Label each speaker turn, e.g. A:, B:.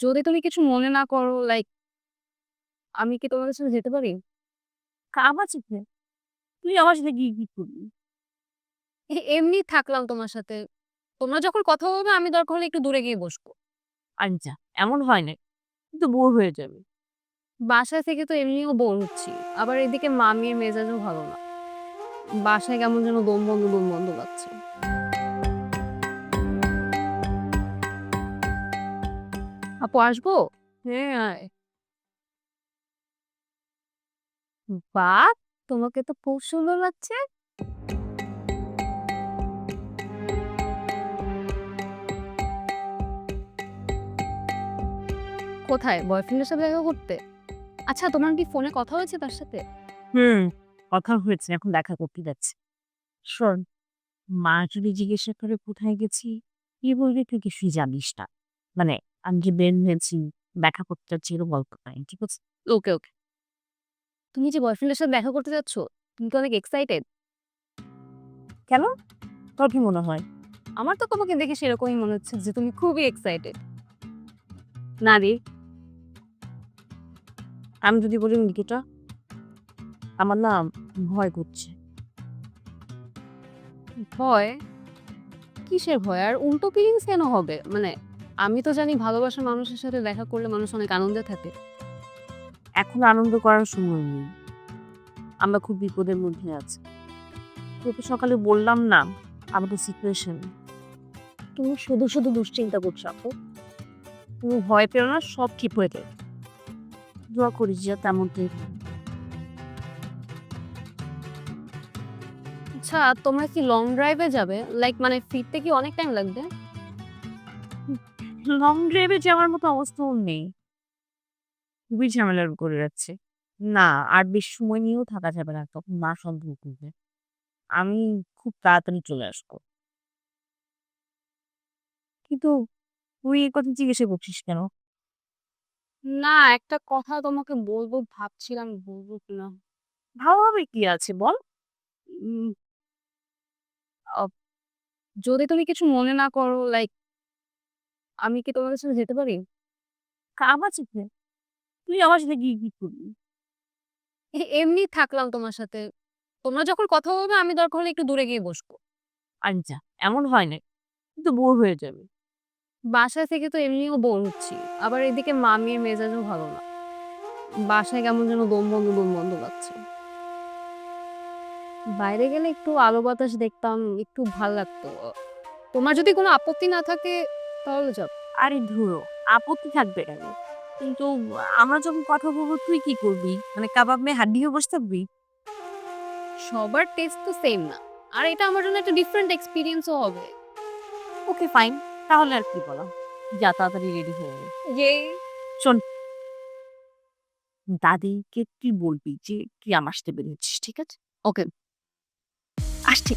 A: যদি তুমি কিছু মনে না করো, লাইক আমি কি তোমাদের সাথে যেতে পারি?
B: আমার সাথে? তুই আমার সাথে গিয়ে কি করবি?
A: এমনি থাকলাম তোমার সাথে। তোমরা যখন কথা বলবে আমি দরকার হলে একটু দূরে গিয়ে বসবো।
B: আচ্ছা, এমন হয় না। তুই তো বোর হয়ে যাবি।
A: বাসায় থেকে তো এমনিও বোর হচ্ছি। আবার এদিকে মামির মেজাজও ভালো না। বাসায় কেমন যেন দম বন্ধ লাগছে। আপু আসবো?
B: হ্যাঁ, আয়।
A: বাহ! তোমাকে তো খুব সুন্দর লাগছে। কোথায়? বয়ফ্রেন্ডের সাথে দেখা করতে? আচ্ছা, তোমার কি ফোনে কথা হয়েছে তার সাথে?
B: হুম, কথা হয়েছে। এখন দেখা করতে যাচ্ছি। শোন, মা যদি জিজ্ঞাসা করে কোথায় গেছি, কি বলবি তুই কিছুই জানিস না। মানে আমি যে বের হয়েছি, দেখা করতে যাচ্ছি এরকম গল্প নাই। ঠিক আছে?
A: ওকে, ওকে। তুমি যে বয়ফ্রেন্ডের সাথে দেখা করতে যাচ্ছ, তুমি কি অনেক এক্সাইটেড?
B: কেন? তোর কি মনে হয়?
A: আমার তো তোমাকে দেখে সেরকমই মনে হচ্ছে যে তুমি খুবই এক্সাইটেড। না রে,
B: আমি যদি বলি মৃদুটা, আমার না ভয় করছে।
A: ভয়? কিসের ভয়? আর উল্টো ফিলিংস কেন হবে? মানে আমি তো জানি ভালোবাসার মানুষের সাথে দেখা করলে মানুষ অনেক আনন্দে থাকে।
B: এখন আনন্দ করার সময় নেই। আমরা খুব বিপদের মধ্যে আছি। তোকে সকালে বললাম না, আমাদের সিচুয়েশন। তুমি শুধু দুশ্চিন্তা করছো আপু। তুমি ভয় পেও না, সব ঠিক হয়ে যাবে। দোয়া করিস যাতে এমনটাই হয়।
A: আচ্ছা, তোমরা কি লং ড্রাইভ এ যাবে? লাইক মানে ফিরতে কি অনেক টাইম লাগবে?
B: লং ড্রাইভে যাওয়ার মতো অবস্থাও নেই। খুবই ঝামেলার করে যাচ্ছে। না, আর বেশি সময় নিয়েও থাকা যাবে না। তখন মা সন্দেহ করবে। আমি খুব তাড়াতাড়ি চলে আসবো। কিন্তু তুই এ কথা জিজ্ঞাসা করছিস কেন?
A: না, একটা কথা তোমাকে বলবো ভাবছিলাম বলবো কিনা।
B: ভালোভাবে কি আছে বল?
A: উম আ যদি তুমি কিছু মনে না করো, লাইক আমি কি তোমাদের সাথে যেতে পারি?
B: আমার সাথে? তুই আমার সাথে গিয়ে কি করবি?
A: এমনি থাকলাম তোমার সাথে। তোমরা যখন কথা বলবে আমি দরকার হলে একটু দূরে গিয়ে বসবো।
B: আচ্ছা, এমন হয় না। তুই তো বোর হয়ে যাবি।
A: বাসায় থেকে তো এমনিও বোর হচ্ছি। আবার এদিকে মামির মেজাজও ভালো না। বাসায় কেমন যেন দম বন্ধ লাগছে। বাইরে গেলে একটু আলো বাতাস দেখতাম, একটু ভাল লাগতো। তোমার যদি কোনো আপত্তি না থাকে তাহলে যাব।
B: আরে ধুরো, আপত্তি থাকবে কেন? কিন্তু আমরা যখন কথা বলবো তুই কি করবি? মানে কাবাব মেয়ে হাড্ডি হয়ে বসে থাকবি?
A: সবার টেস্ট তো সেম না। আর এটা আমার জন্য একটা ডিফারেন্ট এক্সপেরিয়েন্স ও হবে।
B: Okay fine. তাহলে আর কি বলা? যা তাড়াতাড়ি রেডি হয়ে নে।
A: ইয়েই!
B: শোন, দাদিকে তুই বলবি যে তুই আমার সাথে বের হচ্ছিস, ঠিক আছে?
A: ওকে।
B: আসছি।